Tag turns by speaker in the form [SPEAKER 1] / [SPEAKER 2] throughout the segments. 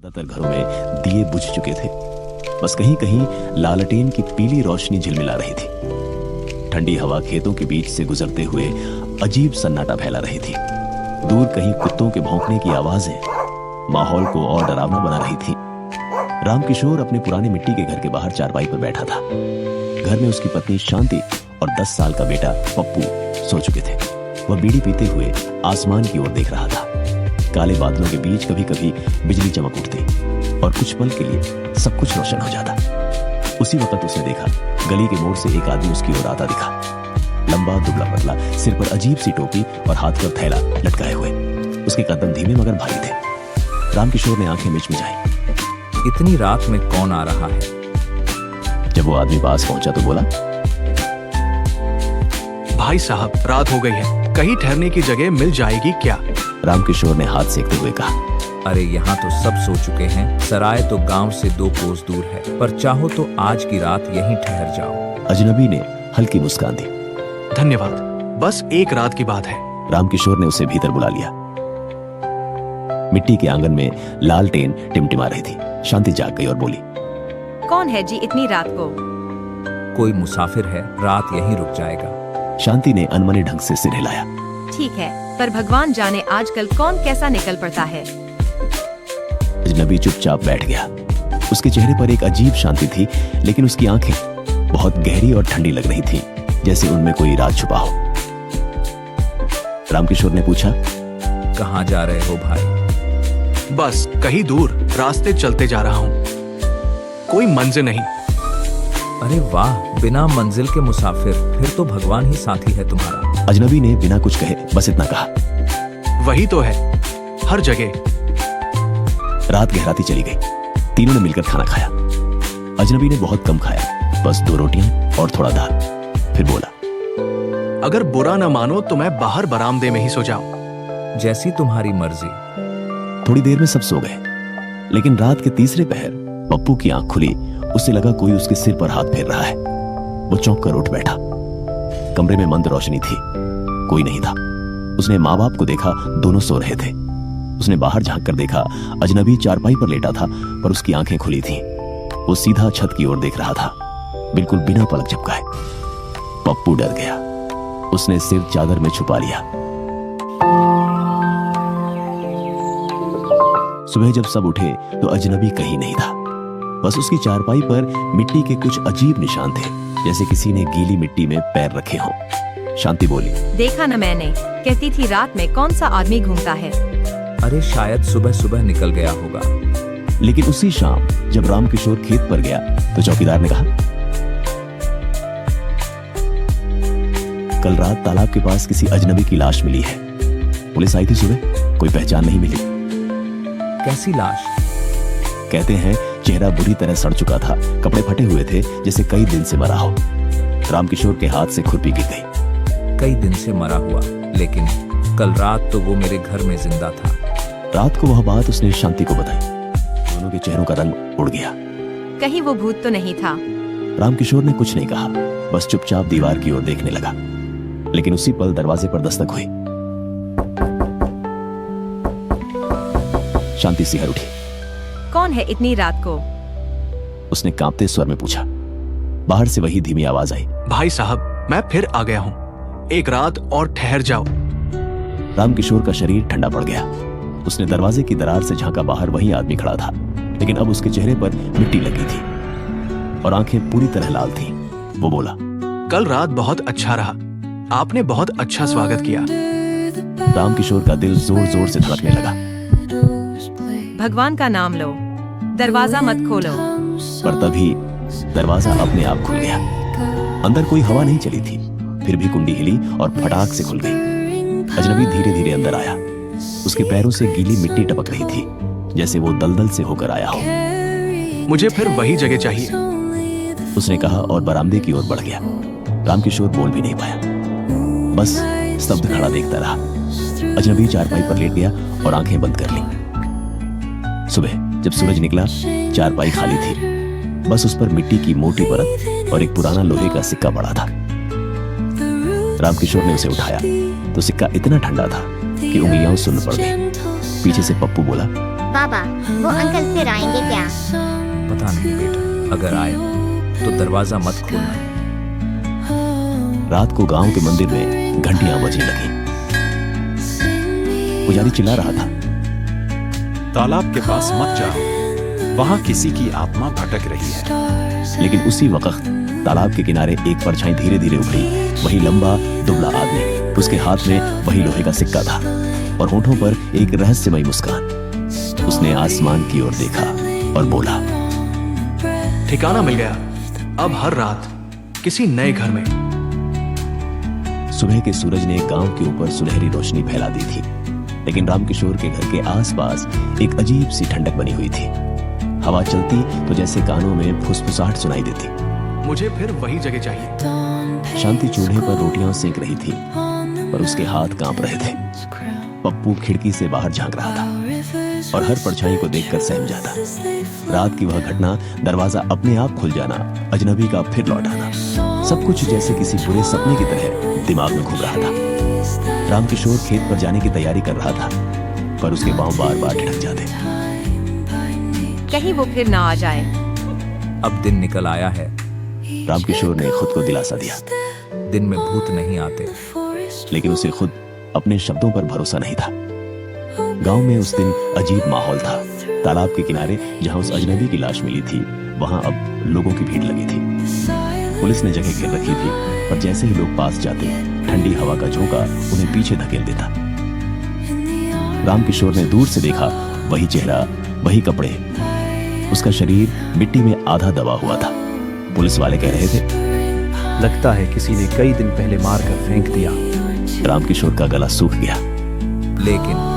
[SPEAKER 1] ज्यादातर घरों में दिए बुझ चुके थे। बस कहीं कहीं लालटेन की पीली रोशनी झिलमिला रही थी। ठंडी हवा खेतों के बीच से गुजरते हुए अजीब सन्नाटा फैला रही थी। दूर कहीं कुत्तों के भौंकने की आवाजें माहौल को और डरावना बना रही थी। रामकिशोर अपने पुराने मिट्टी के घर के बाहर चारपाई पर बैठा था। घर में उसकी पत्नी शांति और 10 साल का बेटा पप्पू सो चुके थे। वह बीड़ी पीते हुए आसमान की ओर देख रहा था। काले बादलों के बीच कभी कभी बिजली चमक उठती और कुछ पल के लिए सब कुछ रोशन हो जाता। उसी वक्त उसने देखा गली के मोड़ से एक आदमी उसकी ओर आता दिखा। लंबा दुबला पतला, सिर पर अजीब सी टोपी और हाथ पर थैला लटकाए हुए। उसके कदम धीमे मगर भारी थे। रामकिशोर ने आंखें मिचमिचाई।
[SPEAKER 2] इतनी रात में कौन आ रहा है?
[SPEAKER 1] जब वो आदमी पास पहुंचा तो बोला,
[SPEAKER 3] भाई साहब, रात हो गई है, कहीं ठहरने की जगह मिल जाएगी क्या?
[SPEAKER 1] रामकिशोर ने हाथ सेकते हुए कहा,
[SPEAKER 2] अरे यहाँ तो सब सो चुके हैं। सराय तो गांव से 2 कोस दूर है, पर चाहो तो आज की रात यहीं ठहर जाओ।
[SPEAKER 1] अजनबी ने हल्की मुस्कान दी।
[SPEAKER 3] धन्यवाद, बस एक रात की बात है।
[SPEAKER 1] रामकिशोर ने उसे भीतर बुला लिया। मिट्टी के आंगन में लालटेन टिमटिमा रही थी। शांति जाग गई और बोली,
[SPEAKER 4] कौन है जी इतनी रात को?
[SPEAKER 2] कोई मुसाफिर है, रात यहीं रुक जाएगा।
[SPEAKER 1] शांति ने अनमने ढंग से सिर हिलाया।
[SPEAKER 4] ठीक है, पर भगवान जाने आजकल कौन कैसा निकल पड़ता है।
[SPEAKER 1] अजनबी चुपचाप बैठ गया। उसके चेहरे पर एक अजीब शांति थी, लेकिन उसकी आंखें बहुत गहरी और ठंडी लग रही थीं, जैसे उनमें कोई राज छुपा हो। रामकिशोर ने पूछा,
[SPEAKER 2] कहाँ जा रहे हो भाई?
[SPEAKER 3] बस कहीं दूर रास्ते चलते जा रहा हूँ, कोई मंजिल नहीं।
[SPEAKER 2] अरे वाह, बिना मंजिल के मुसाफिर, फिर तो भगवान ही साथी है तुम्हारा।
[SPEAKER 1] अजनबी ने बिना कुछ कहे बस इतना कहा।
[SPEAKER 3] वही तो है, हर जगह।
[SPEAKER 1] रात गहराती चली गई। तीनों ने मिलकर खाना खाया। अजनबी ने बहुत कम खाया, बस 2 रोटियां और थोड़ा दाल। फिर बोला,
[SPEAKER 3] अगर बुरा न मानो तो मैं बाहर बरामदे में ही सो जाऊं।
[SPEAKER 2] जैसी तुम्हारी मर्जी।
[SPEAKER 1] थोड़ी देर में सब सो गए, लेकिन रात के तीसरे पहर पप्पू की आंख खुली। उसे लगा कोई उसके सिर पर हाथ फेर रहा है। वो चौंक कर उठ बैठा। कमरे में मंद रोशनी थी, कोई नहीं था। उसने माँ बाप को देखा, दोनों सो रहे थे। उसने बाहर झांक कर देखा, अजनबी चारपाई पर लेटा था, पर उसकी आंखें खुली थीं। वो सीधा छत की ओर देख रहा था, बिल्कुल बिना पलक झपकाए। पप्पू डर गया। उसने सिर चादर में छुपा लिया। सुबह जब सब उठे तो अजनबी कहीं नहीं था। बस उसकी चारपाई पर मिट्टी के कुछ अजीब निशान थे, जैसे किसी ने गीली मिट्टी में पैर रखे हों। शांति बोली,
[SPEAKER 4] देखा न मैंने, कहती थी रात में कौन सा आदमी घूमता है।
[SPEAKER 2] अरे शायद सुबह सुबह निकल गया होगा।
[SPEAKER 1] लेकिन उसी शाम जब रामकिशोर खेत पर गया तो चौकीदार ने कहा, कल रात तालाब के पास किसी अजनबी की लाश मिली है। पुलिस आई थी सुबह, कोई पहचान नहीं मिली।
[SPEAKER 2] कैसी लाश?
[SPEAKER 1] कहते हैं चेहरा बुरी तरह सड़ चुका था, कपड़े फटे हुए थे, जैसे कई दिन से मरा हो। रामकिशोर के हाथ से खुरपी गिर गई।
[SPEAKER 2] कई दिन से मरा हुआ, लेकिन कल रात तो वो मेरे घर में जिंदा था।
[SPEAKER 1] रात को वह बात उसने शांति को बताई। दोनों के चेहरों का रंग उड़ गया।
[SPEAKER 4] कहीं वो भूत तो नहीं था?
[SPEAKER 1] रामकिशोर ने कुछ नहीं कहा, बस चुपचाप दीवार की ओर देखने लगा। लेकिन उसी पल दरवाजे पर दस्तक हुई। शांति सिहर उठी।
[SPEAKER 4] कौन है इतनी रात को?
[SPEAKER 1] उसने कांपते स्वर में पूछा। बाहर से वही धीमी आवाज आई,
[SPEAKER 3] भाई साहब, मैं फिर आ गया हूँ, एक रात और ठहर जाओ।
[SPEAKER 1] रामकिशोर का शरीर ठंडा पड़ गया। उसने दरवाजे की दरार से झांका। बाहर वही आदमी खड़ा था, लेकिन अब उसके चेहरे पर मिट्टी लगी थी और आंखें पूरी तरह लाल थीं। वो बोला,
[SPEAKER 3] कल रात बहुत अच्छा रहा, आपने बहुत अच्छा स्वागत किया।
[SPEAKER 1] रामकिशोर का दिल जोर जोर से धड़कने लगा।
[SPEAKER 4] भगवान का नाम लो, दरवाजा मत खोलो।
[SPEAKER 1] पर तभी दरवाजा अपने आप खुल गया। अंदर कोई हवा नहीं चली थी, फिर भी कुंडी हिली और फटाक से खुल गई। अजनबी धीरे धीरे अंदर आया। उसके पैरों से गीली मिट्टी टपक रही थी, जैसे वो दलदल से होकर आया हो।
[SPEAKER 3] मुझे फिर वही जगह चाहिए,
[SPEAKER 1] उसने कहा और बरामदे की ओर बढ़ गया। रामकिशोर बोल भी नहीं पाया, बस स्तब्ध खड़ा देखता रहा। अजनबी चारपाई पर लेट गया और आंखें बंद कर ली। सुबह जब सूरज निकला, चारपाई खाली थी। बस उस पर मिट्टी की मोटी परत और एक पुराना लोहे का सिक्का पड़ा था। रामकिशोर ने उसे उठाया तो सिक्का इतना ठंडा था कि उंगलियां सुन्न पड़ गई। पीछे से पप्पू बोला,
[SPEAKER 5] बाबा, वो अंकल फिर आएंगे क्या?
[SPEAKER 2] पता नहीं बेटा, अगर आए तो दरवाजा मत खोलना।
[SPEAKER 1] रात को गांव के मंदिर में घंटियां बजने लगी। पुजारी चिल्ला रहा था,
[SPEAKER 6] तालाब के पास मत जाओ, वहां किसी की आत्मा भटक रही है।
[SPEAKER 1] लेकिन उसी वक्त तालाब के किनारे एक परछाई धीरे धीरे उभरी। वही लंबा दुबला आदमी, उसके हाथ में वही लोहे का सिक्का था और होठों पर एक रहस्यमयी मुस्कान। उसने आसमान की ओर देखा और बोला,
[SPEAKER 3] ठिकाना मिल गया। अब हर रात किसी नए घर में।
[SPEAKER 1] सुबह के सूरज ने गांव के ऊपर सुनहरी रोशनी फैला दी थी, लेकिन रामकिशोर के घर के आसपास एक अजीब सी ठंडक बनी हुई थी। हवा चलती तो जैसे कानों में फुसफुसाहट सुनाई देती।
[SPEAKER 3] मुझे फिर वही जगह चाहिए।
[SPEAKER 1] शांति चूल्हे पर रोटियां सेक रही थी, पर उसके हाथ कांप रहे थे। पप्पू खिड़की से बाहर झांक रहा था और हर परछाई को देखकर सहम जाता। रात की वह घटना, दरवाजा अपने आप खुल जाना, अजनबी का फिर लौट आना, सब कुछ जैसे किसी बुरे सपने की तरह दिमाग में घूम रहा था। रामकिशोर खेत पर जाने की तैयारी कर रहा था, पर उसके पांव बार बार ठिठक जाते।
[SPEAKER 4] कहीं वो फिर ना आ जाए।
[SPEAKER 2] अब दिन निकल आया है।
[SPEAKER 1] रामकिशोर ने खुद को दिलासा दिया,
[SPEAKER 2] दिन में भूत नहीं आते।
[SPEAKER 1] लेकिन उसे खुद अपने शब्दों पर भरोसा नहीं था। गांव में उस दिन अजीब माहौल था। तालाब के किनारे जहां उस अजनबी की लाश मिली थी, वहां अब लोगों की भीड़ लगी थी। पुलिस ने जगह घेर रखी थी, पर जैसे ही लोग पास जाते, ठंडी हवा का झोंका उन्हें पीछे धकेल देता। रामकिशोर ने दूर से देखा, वही चेहरा, वही कपड़े। उसका शरीर मिट्टी में आधा दबा हुआ था। पुलिस वाले कह रहे थे,
[SPEAKER 7] लगता है किसी ने कई दिन पहले मारकर फेंक दिया।
[SPEAKER 1] रामकिशोर का गला सूख गया।
[SPEAKER 2] लेकिन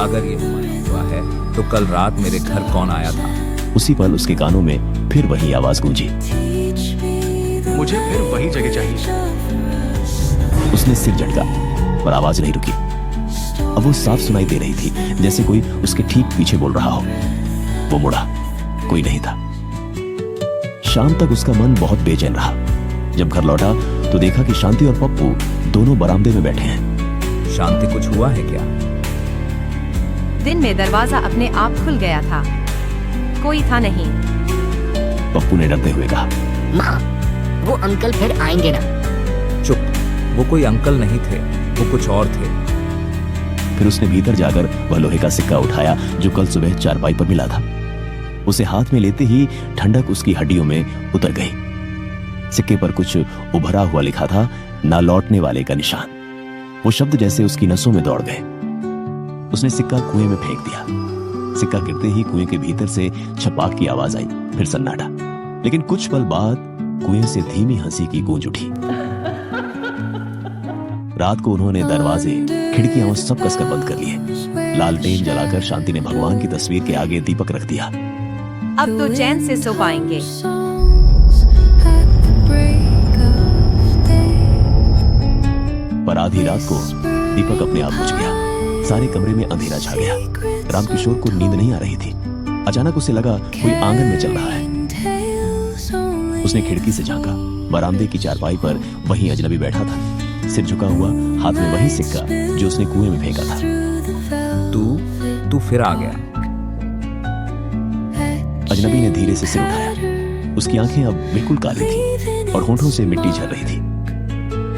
[SPEAKER 2] अगर ये हुआ है तो कल रात मेरे घर कौन आया था?
[SPEAKER 1] उसी पल उसके कानों में फिर वही आवाज गूंजी,
[SPEAKER 3] मुझे फिर वही जगह चाहिए।
[SPEAKER 1] उसने सिर झटका, पर आवाज नहीं रुकी। अब वो साफ सुनाई दे रही थी, जैसे कोई उसके ठीक पीछे बोल रहा हो। वो मुड़ा, कोई नहीं था। शाम तक उसका मन बहुत बेचैन रहा। जब घर लौटा तो देखा कि शांति और पप्पू दोनों बरामदे में बैठे हैं।
[SPEAKER 2] शांति, कुछ हुआ है क्या?
[SPEAKER 4] दिन में दरवाजा अपने आप खुल गया था, कोई था नहीं।
[SPEAKER 1] पप्पू ने डरते हुए कहा,
[SPEAKER 5] माँ, वो अंकल फिर आएंगे ना?
[SPEAKER 2] चुप, वो कोई अंकल नहीं थे, वो कुछ और थे।
[SPEAKER 1] फिर उसने भीतर जाकर वह लोहे का सिक्का उठाया जो कल सुबह चारपाई पर मिला था। उसे हाथ में लेते ही ठंडक उसकी हड्डियों में उतर गई। सिक्के पर कुछ उभरा हुआ लिखा था, ना लौटने वाले का निशान। वो शब्द जैसे उसकी नसों में दौड़ गए। उसने सिक्का कुएं में फेंक दिया। सिक्का गिरते ही कुएं के भीतर से छपाक की आवाज आई, फिर सन्नाटा। लेकिन कुछ पल बाद कुएं से धीमी हंसी की गूंज उठी। रात को उन्होंने दरवाजे, खिड़कियां सब कसकर बंद कर लिए। लालटेन जलाकर शांति ने भगवान की तस्वीर के आगे दीपक रख दिया।
[SPEAKER 4] अब तो चैन से सो पाएंगे।
[SPEAKER 1] पर आधी रात को दीपक अपने आप बुझ गया। सारे कमरे में अंधेरा छा गया। रामकिशोर को नींद नहीं आ रही थी। अचानक उसे लगा कोई आंगन में चल रहा है। उसने खिड़की से झांका। बरामदे की चारपाई पर वही अजनबी बैठा था, सिर झुका हुआ, हाथ में वही सिक्का जो उसने कुएं में फेंका था।
[SPEAKER 2] तू फिर आ गया।
[SPEAKER 1] अजनबी ने धीरे से सिर उठाया। उसकी आंखें अब बिल्कुल काली थी और होठों से मिट्टी झर रही थी।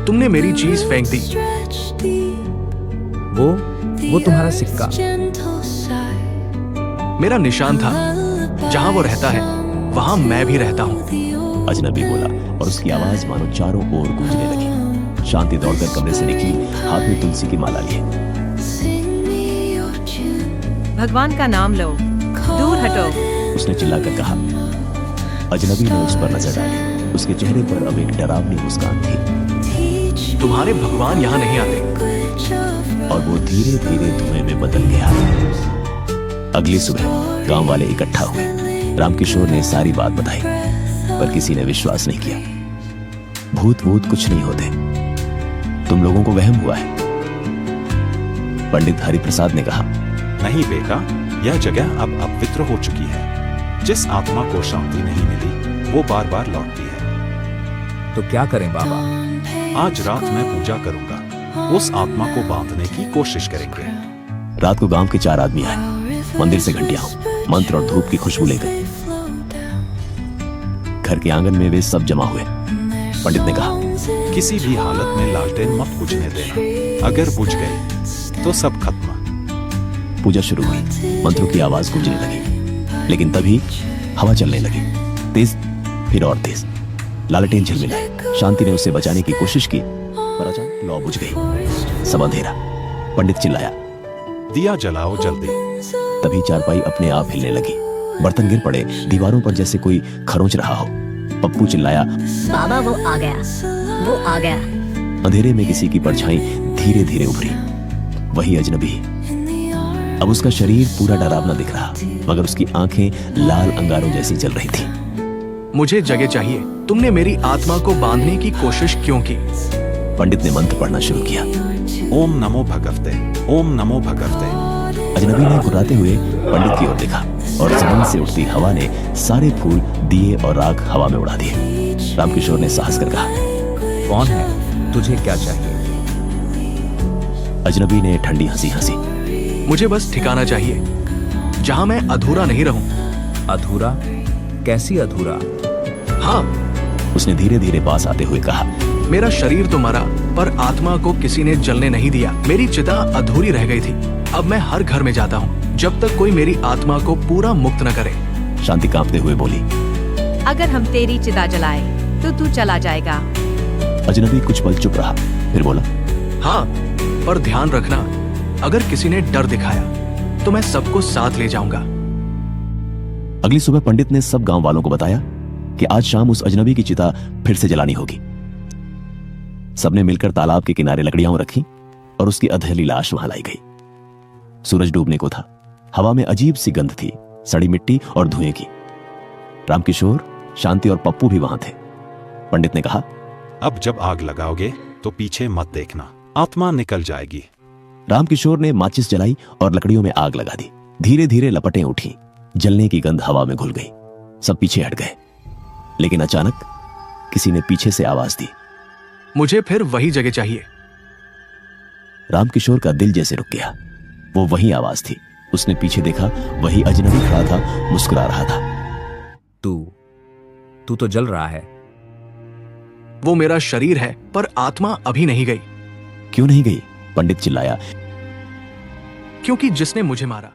[SPEAKER 3] तुमने मेरी चीज फेंक दी।
[SPEAKER 2] वो तुम्हारा सिक्का
[SPEAKER 3] मेरा निशान था। जहां वो रहता है वहां मैं भी रहता हूं।
[SPEAKER 1] अजनबी बोला और उसकी आवाज मानो चारों ओर गूंजने लगी। शांति दौड़कर कमरे से निकली, हाथ में तुलसी की माला लिए।
[SPEAKER 4] भगवान का नाम लो, दूर हटो,
[SPEAKER 1] उसने चिल्लाकर कहा। अजनबी ने उस पर नजर डाली। उसके चेहरे पर अब एक डरावनी मुस्कान थी।
[SPEAKER 3] तुम्हारे भगवान यहाँ नहीं आते।
[SPEAKER 1] और वो धीरे धीरे धुएं में बदल गया। अगली सुबह गांव वाले इकट्ठा हुए। रामकिशोर ने सारी बात बताई, पर किसी ने विश्वास नहीं किया। भूत वूत कुछ नहीं होते, तुम लोगों को वहम हुआ है। पंडित हरिप्रसाद ने कहा,
[SPEAKER 6] नहीं बेटा, यह जगह अब अपवित्र हो चुकी है। जिस आत्मा को शांति नहीं मिली वो बार बार लौटती है।
[SPEAKER 2] तो क्या करें बाबा?
[SPEAKER 6] आज रात मैं पूजा करूंगा, उस आत्मा को बांधने की कोशिश करेंगे।
[SPEAKER 1] रात को गांव के 4 आदमी आए। मंदिर से घंटियां, मंत्र और धूप की खुशबू लेकर घर के आंगन में वे सब जमा हुए। पंडित ने कहा,
[SPEAKER 6] किसी भी हालत में लालटेन मत बुझने देना। अगर बुझ गई तो सब खत्म।
[SPEAKER 1] पूजा शुरू हुई। मंत्रों की आवाज गूंजने लगी, लेकिन तभी हवा चलने लगी, तेज फिर और तेज। लालटेन झिलमिलाए। शांति ने उसे बचाने की कोशिश की, पर अचानक लौ बुझ गई। सब अंधेरा। पंडित चिल्लाया,
[SPEAKER 6] दिया जलाओ जल्दी।
[SPEAKER 1] तभी चारपाई अपने आप हिलने लगी। बर्तन गिर पड़े, दीवारों पर जैसे कोई खरोंच रहा हो। पप्पू चिल्लाया,
[SPEAKER 5] बाबा वो आ गया, वो आ गया।
[SPEAKER 1] अंधेरे में किसी की परछाई धीरे धीरे उभरी। वही अजनबी। अब उसका शरीर पूरा डरावना दिख रहा, मगर उसकी आंखें लाल अंगारों जैसी जल रही थी।
[SPEAKER 3] मुझे जगह चाहिए। तुमने मेरी आत्मा को बांधने की कोशिश क्यों की?
[SPEAKER 1] पंडित ने मंत्र पढ़ना शुरू किया।
[SPEAKER 6] ओम नमो भगवते, ओम नमो भगवते।
[SPEAKER 1] अजनबी ने घुराते हुए पंडित की ओर देखा और जमीन से उठती हवा ने सारे फूल, दिए और राख हवा में उड़ा दिए। रामकिशोर ने साहस कर कहा,
[SPEAKER 2] कौन है? तुझे क्या चाहिए?
[SPEAKER 1] अजनबी ने ठंडी हंसी हंसी।
[SPEAKER 3] मुझे बस ठिकाना चाहिए, जहां मैं अधूरा नहीं रहूं।
[SPEAKER 2] अधूरा? कैसी अधूरा?
[SPEAKER 3] हाँ,
[SPEAKER 1] उसने धीरे धीरे पास आते हुए कहा,
[SPEAKER 3] मेरा शरीर तो मरा, पर आत्मा को किसी ने जलने नहीं दिया। मेरी चिता अधूरी रह गई थी। अब मैं हर घर में जाता हूँ, जब तक कोई मेरी आत्मा को पूरा मुक्त न करे।
[SPEAKER 1] शांति कांपते हुए बोली।
[SPEAKER 4] अगर हम तेरी चिता जलाए तो तू चला जाएगा।
[SPEAKER 1] अजनबी कुछ पल चुप रहा, फिर बोला,
[SPEAKER 3] हाँ, पर ध्यान रखना, अगर किसी ने डर दिखाया तो मैं सबको साथ ले जाऊंगा।
[SPEAKER 1] अगली सुबह पंडित ने सब गांव वालों को बताया कि आज शाम उस अजनबी की चिता फिर से जलानी होगी। सबने मिलकर तालाब के किनारे लकड़ियां रखी और उसकी अधेली लाश वहां लाई गई। सूरज डूबने को था। हवा में अजीब सी गंध थी, सड़ी मिट्टी और धुएं की। रामकिशोर, शांति और पप्पू भी वहां थे। पंडित ने कहा,
[SPEAKER 6] अब जब आग लगाओगे तो पीछे मत देखना, आत्मा निकल जाएगी।
[SPEAKER 1] रामकिशोर ने माचिस जलाई और लकड़ियों में आग लगा दी। धीरे धीरे लपटें उठी, जलने की गंध हवा में घुल गई। सब पीछे हट गए, लेकिन अचानक किसी ने पीछे से आवाज दी,
[SPEAKER 3] मुझे फिर वही जगह चाहिए।
[SPEAKER 1] रामकिशोर का दिल जैसे रुक गया। वो वही आवाज थी। उसने पीछे देखा, वही अजनबी खड़ा था, मुस्कुरा रहा था।
[SPEAKER 2] तू तो जल रहा है।
[SPEAKER 3] वो मेरा शरीर है, पर आत्मा अभी नहीं गई।
[SPEAKER 1] क्यों नहीं गई? पंडित चिल्लाया।
[SPEAKER 3] क्योंकि जिसने मुझे मारा